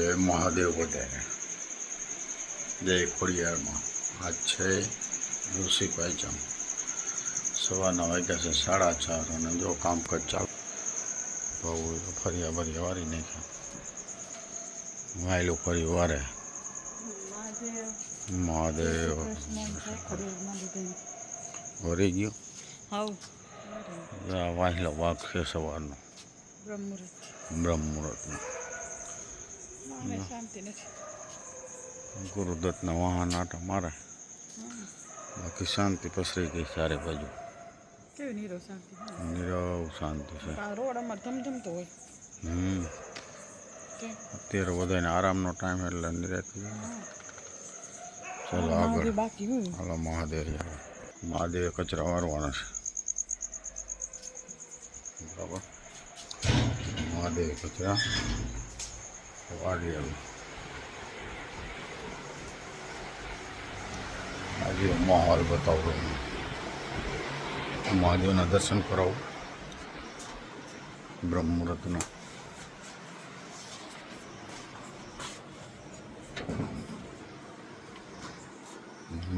જય મહાદેવ બધાને જય ખોડિયારમાં આજ છે ઋષિ પાંચમ સવારના વાગ્યા છે 4:30 અને જો કામકાજ ચાલુ બહુ ફરિયા ભર્યા વારી નાખ્યા વાયલું ફરી વારે મહાદેવ વરી ગયું વાહેલો વાઘ છે સવારનો બ્રહ્મ મુહૂર્તનો ગુરુદત્તના વાહન આટા મારે બાકી શાંતિ પસરી ગઈ ચારે બાજુ નીરવ શાંતિ છે અત્યારે બધાને આરામનો ટાઈમ એટલે નિરાતી ચાલો આગળ હાલો મહાદેવ મહાદેવ કચરા વારવાના છે બરાબર મહાદેવ કચરા વાળી આવી આજે માહોલ બતાવો મહાદેવના દર્શન કરાવું બ્રહ્મ મુહૂર્તના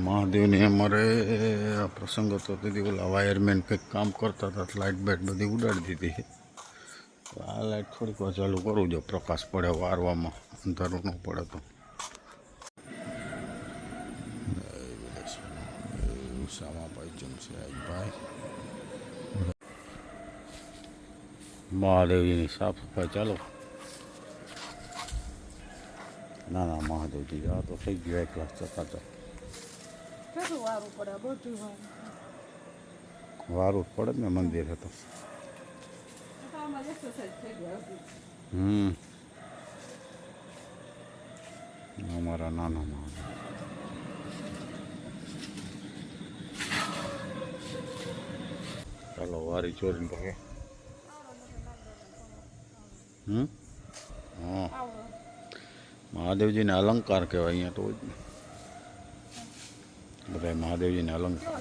મહાદેવની અમારે પ્રસંગ હતો તેથી ઓલા વાયરમેન કંઈક કામ કરતા હતા લાઇટ બાઇટ બધી ઉડાડી દીધી છે આ લાઇટ થોડીક વાર ચાલુ કરું જો પ્રકાશ પડે વારવામાં અંધારું ન પડે તો શામાભાઈ જમશે ભાઈ મહાદેવજીની સાફ સફાઈ ચાલો ના ના મહાદેવજી આ તો થઈ ગયો એક ક્લાસ ચકાચક વારું પડે ને મંદિર હતો અમારા નાના મહાદેવ ચાલો વારી ચોરીને પગે હા મહાદેવજીને અલંકાર કહેવાય અહીંયા તો બધા મહાદેવજીને અલંકાર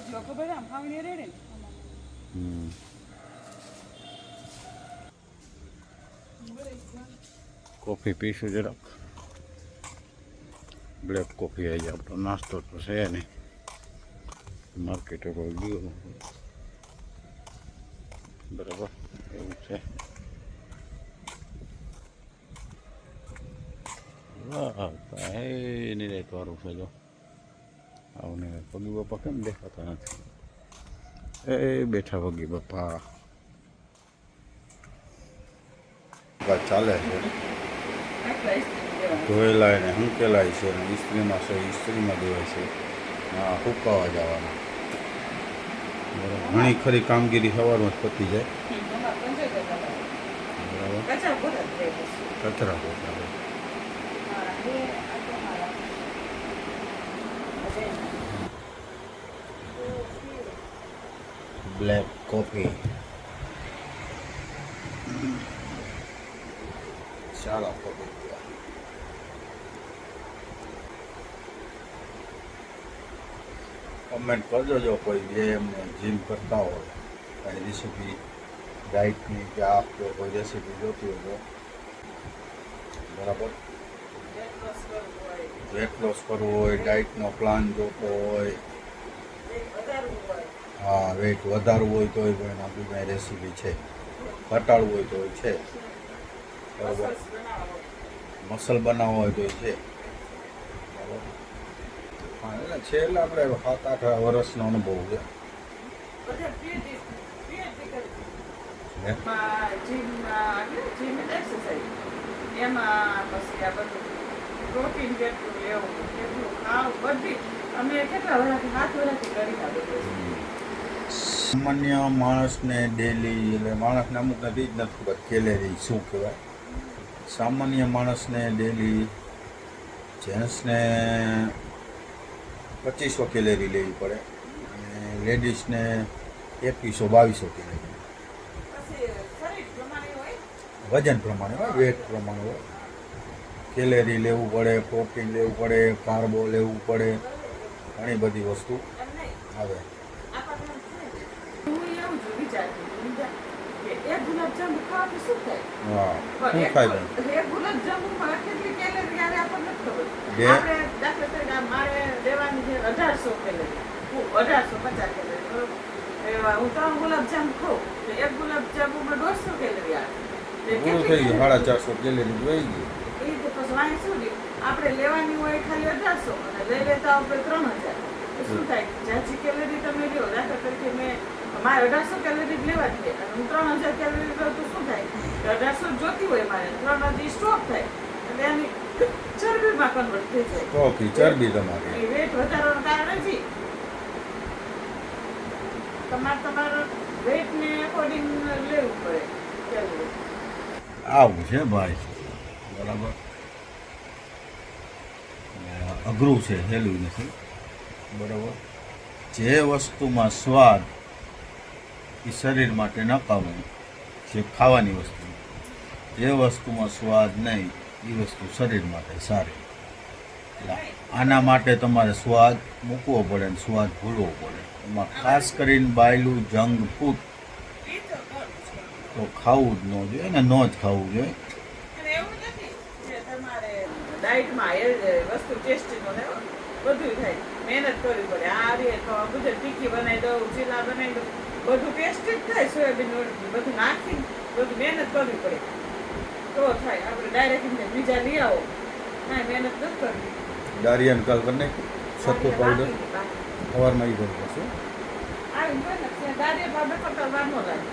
કોફી પીશું જરાક બ્લેક કોફી આવી આપણો નાસ્તો તો છે નહીં માર્કેટ પર ગયો બરાબર એવું છે એની રાત વારું છે જો આવને પગી બાપા કેમ દેખાતા નથી એ બેઠા પગી બાપા ચાલે છે ધોયેલાય ને હંકેલાય છે ને ઇસ્ત્રીમાં છે ઇસ્ત્રીમાં દેવાય છે હા હુકાવા જવાના ઘણી ખરી કામગીરી સવારમાં જ પતી જાય બરાબર કચરા પોતા બ્લેક કોફી ચાલો કમેન્ટ કરજો જો કોઈ જે એમને જીમ કરતા હોય કઈ રેસીપી ડાયટની કે આપ કે કોઈ રેસીપી જોતી હોય બરાબર વેટ લોસ કરવું હોય ડાયટનો પ્લાન જોતો હોય હા વેટ વધારવું હોય તોય પણ આપણી પાસે રેસીપી છે ઘટાડવું હોય તો છે બરાબર મસલ બનાવવો હોય તો છે બરાબર હા એટલે છે એટલે આપણે 7-8 વર્ષનો અનુભવ છે સામાન્ય માણસને ડેલી એટલે માણસને અમુક નથી જ નથી ખબર કેલેરી શું કહેવાય સામાન્ય માણસને ડેલી જેન્ટ્સને 2500 કેલેરી લેવી પડે અને લેડીઝને 2100-2200 કેલેરી વજન પ્રમાણે હોય વેટ પ્રમાણે હોય કેલેરી લેવું પડે પ્રોટીન લેવું પડે કાર્બો લેવું પડે ઘણી બધી વસ્તુ આવે હા શું ખાય ખબર. બે. આપણે દાખલા તરીકે આ મારે લેવાની છે 1800 કેલરી, 1850 કેલરી, બરોબર? એવા હું 3 ગુલાબજાંબુ ખાઉં તો એક ગુલાબજાંબુમાં 150 કેલરી આવે. પૂરું થઈ ગયું 450 કેલરી વહી ગઈ. એ રીતે પછી વાંહે શું થયું? આપણે લેવાની હોય ખાલી 1800 અને લઈ લેતા આપણે 3000. તો શું થાય? જ્યાંથી કેલરી તમે લ્યો, દાખલા તરીકે મારે 1800 કેલરી જ લેવાની છે અને હું 3000 કેલરી લઉં તો શું થાય? 1800 જોતી હોય મારે, 3000 સ્ટોપ થાય એટલે એની ચરબીમાં કન્વર્ટ થઈ જાય. ઓકે, ચરબી તમારી. એ વેટ વધારવાનું કારણ નથી. તમારા વેટને અકોર્ડિંગ લેવું પડે કેલરી. આવું છે ભાઈ, બરાબર. અઘરું છે, હેલું નથી, બરાબર. જે વસ્તુમાં સ્વાદ એ શરીર માટે નકામું, જે ખાવાની વસ્તુ, જે વસ્તુમાં સ્વાદ નહીં એ વસ્તુ શરીર માટે સારી. એટલે આના માટે તમારે સ્વાદ મૂકવો પડે ને સ્વાદ ભૂલવો પડે. એમાં ખાસ કરીને બાયલું જંક ફૂડ તો ખાવું જ ન જોઈએ ને, ન જ ખાવું જોઈએ. અને એવું નથી કે તમારે ડાયટમાં એ વસ્તુ ટેસ્ટી ન થાય, બધું થાય, મહેનત કરવી પડે. આ રે તો બધું ટીકી બનાવી દઉં, ચીલા બનાવી દઉં, બધું ટેસ્ટી જ થાય. સોયાબીન બધું નાખી બધું મહેનત કરવી પડે તો થાય. આપણે ડાયરેક્ટ બીજા લઈ આવો, ના મહેનત નથી કરવી. દારિયાન કાલ કરી નાખ, સત્તુ પાવડર સવારમાં એ કરવું પડશે. આવી ને દારિયા પાવડર કરતા વાર ન લાગે.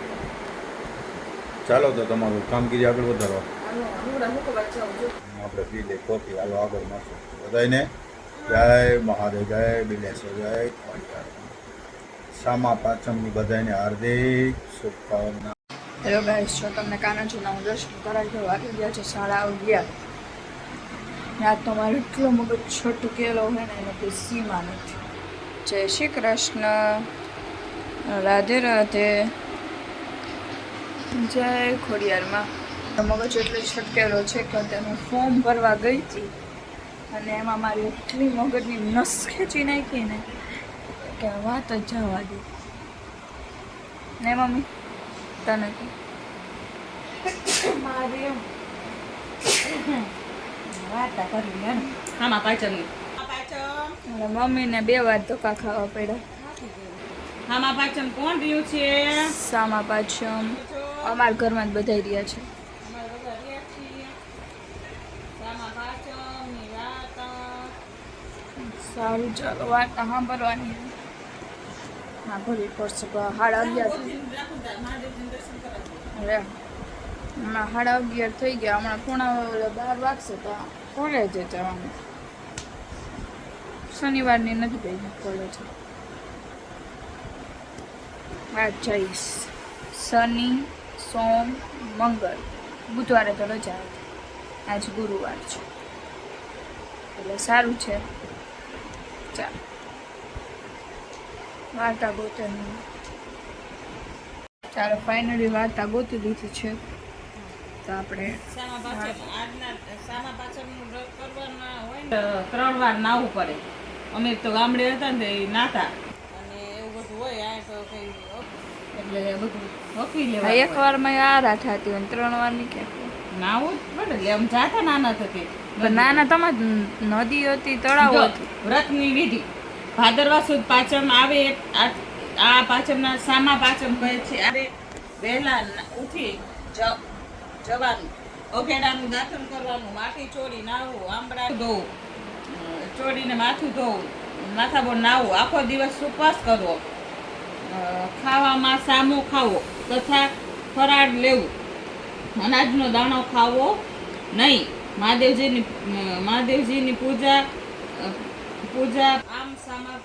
ચાલો તો તમારું કામગીરી આગળ વધારો. હાલો, હમણાં મૂકવા જાઉં છું. આપણે પી લે કોફી. હાલો આગળ મળશું. બધાને જય મહાદેવ, જય બિલેશ્વર, જય ખોડિયાર. સામા પાંચમની બધાને હાર્દિક શુભકામના. હેલો ગાઈસ, જો તમને કાનાજીના હું દર્શન કરાવી દઉં. વાગી ગયા છે 11:30. રાત તો મારો એટલો મગજ છટકેલો હોય ને એનાથી સીમા નથી. જય શ્રી કૃષ્ણ, રાધે રાધે, જય ખોડિયારમાં. મગજ એટલો છટકેલો છે કે તેનું ફોર્મ ભરવા ગઈ હતી અને એમાં મારી એટલી મગજની નસ ખેંચી નાખી ને કે વાત જ જવા દે ને મમ્મી. તને મારી એમ વાર્તા કરવી એમ. આમાં પાચન અને મમ્મીને 2 વાર ધોકા ખાવા પડ્યા. આમાં પાચન કોણ રહ્યું છે? સામા પાછમ અમારા ઘરમાં જ બધા રહ્યા છે. સારું, ચાલો વાર્તા સાંભળવાની. હા, ભરવી પડશે. 11:30 અરે હમણાં 11:30 થઈ ગયા. હમણાં 11:45 વાગશે તો કોલેજે જવાનું. શનિવારની નથી ગઈ કોલેજ. આજ જઈશ. શનિ, સોમ, મંગળ, બુધવારે તો રજા હતી. આજ ગુરુવાર છે એટલે સારું છે. ચાલો વાર્તા ગોતે. ચાલો ફાઇનલી વાર્તા ગોતી લીધી છે તો આપણે 3 વાર નાવું પડે. અમે તો ગામડે હતા ને એ નાતા અને એવું બધું હોય. આ તો કઈ એટલે બધું હોકી લેવા. એક વારમાં આ રાત હતી અને 3 વાર ની ક્યાં નાવું જ પડે. એટલે આમ જાતા નાના થતી. પણ નાના તમારે નદી હતી, તળાવ હતું. વ્રતની વિધિ ભાદરવા સુદ પાચમ આવે. આ પાચમના સામા પાચમ કહે છે. આપણે વહેલા ઉઠી જવાનું, ઓઘેડાનું દાંતણ કરવાનું, માટી ચોરી નાહવું, આંબળા ધોવું, ચોરીને માથું ધોવું, માથાબોળ નાહવું, આખો દિવસ ઉપવાસ કરવો, ખાવામાં સામો ખાવો તથા ફરાળ લેવું, અનાજનો દાણો ખાવો નહીં, મહાદેવજીની પૂજા આમ સામા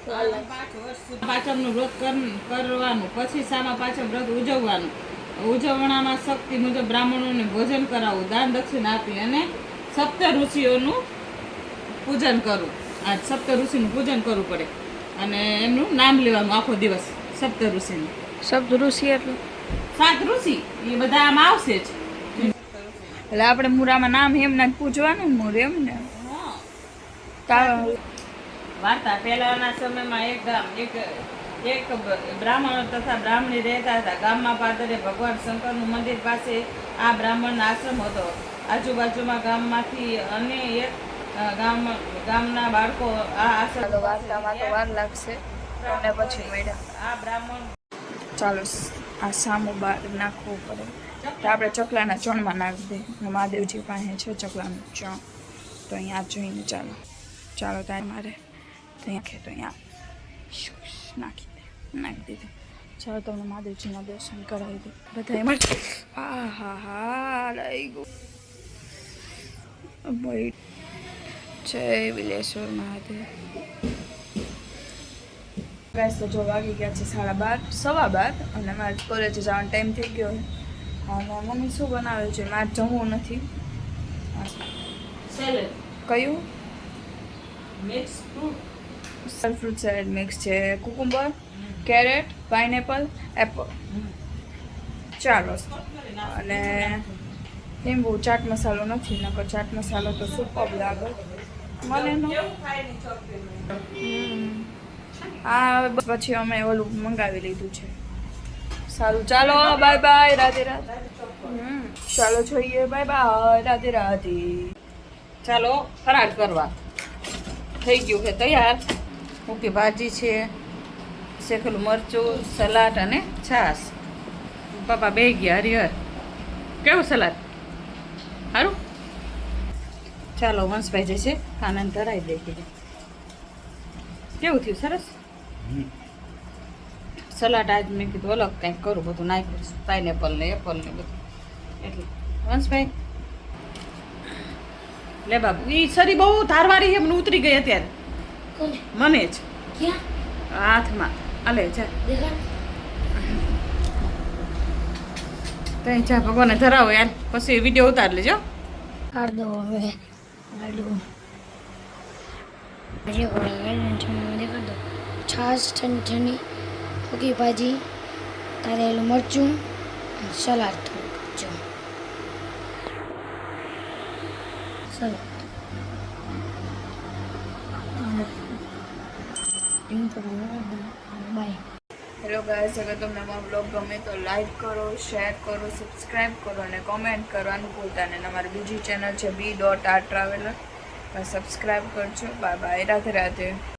5 વર્ષ પાચમનું વ્રત કરવાનું. પછી સામા પાચમ વ્રત ઉજવવાનું. ઉજવણામાં શક્તિ મુજબ બ્રાહ્મણોને ભોજન કરાવવું, દાન દક્ષિણા આપી અને સપ્ત ઋષિઓનું પૂજન કરવું. આ સપ્ત ઋષિનું પૂજન કરવું પડે અને એમનું નામ લેવાનું આખો દિવસ. સપ્ત ઋષિનું. શબ્દ ઋષિ એટલે 7 ઋષિ એ બધા આમાં આવશે જ. એટલે આપણે મુરામાં નામ એમના જ પૂજવાનું ને મોર એમ ને. વાર્તા પહેલાના સમયમાં એક બ્રાહ્મણ તથા બ્રાહ્મણી રહેતા હતા. ગામમાં પાદરે ભગવાન શંકરનું મંદિર પાસે આ બ્રાહ્મણનો આશ્રમ હતો. આજુબાજુમાં ગામમાંથી ગામના બાળકો આ આશ્રમ વાર્તામાં તો વાર લાગશે અને પછી મળ્યા. આ બ્રાહ્મણ ચાલો આ સામું બહાર નાખવું પડે તો આપણે ચકલાના ચણમાં નાખી દઈએ. મહાદેવજી પાસે છે ચકલાનું ચણ, તો અહીંયા જોઈને ચાલો ત્યાં મારે તો અહીંયા તો અહીંયા નાખી દીધું. ચાલો તમને મહાદેવજીના દર્શન કરાવી દઉં બધા એમાં. હા હા હા લઈ ગયું ભાઈ. જય વિલેશ્વર મહાદેવ. ગાઈસ તો જો વાગી ગયા છે 12:30 12:15 અને મારે કોલેજે જવાનો ટાઈમ થઈ ગયો અને મમ્મી શું બનાવે છે? મારે જમવું નથી. સેલેડ કયું? Mix fruit fruit salad mix છે. કુકુંબર, કેરેટ, પાઇનેપલ, એપલ, 4 વસ્તુ અને લીંબુ. ચાટ મસાલો નથી, નકર ચાટ મસાલો તો સુપર લાગે મને નો. આ પછી અમે ઓલું મંગાવી લીધું છે. સારું ચાલો બાય બાય, રાધે રાધે. ચાલો જોઈએ, બાય બાય, રાધે રાધે. ચાલો ફરાળ કરવા થઈ ગયું છે તૈયાર. મૂકી ભાજી છે, શેકેલું મરચું, સલાડ અને છાશ. પપ્પા બે ગયા હરિહર. કેવું સલાડ? સારું. ચાલો વંશભાઈ જે છે કાનન ધરાવી દે. કેવું થયું? સરસ સલાડ. આજ મેં કીધું અલગ કંઈક કરું, બધું નાખ્યું પાઇનેપલ ને એપલ ને બધું. એટલે વંશભાઈ લે બાબુ. એ સરી બહુ ધારવારી એમને ઉતરી ગઈ અત્યારે. મને જ હાથમાં અલે જા તઈ જા ભગવાને ધરાવો યાર. પછી વિડીયો ઉતાર લેજો. કાઢ દો હવે. દેખાડ દો. છાશ ઠંડી, સૂકી ભાજી, તારેલું મરચું, સલાડ થોડુંક જો. બાય. હેલો ગાઈસ, અગર તમને મારો બ્લોગ ગમે તો લાઈક કરો, શેર કરો, સબસ્ક્રાઈબ કરો અને કોમેન્ટ કરવાનું ભૂલતા નહીં. અમારી બીજી ચેનલ છે B.R Traveler, સબસ્ક્રાઈબ કરજો. Bye bye, Radhe Radhe.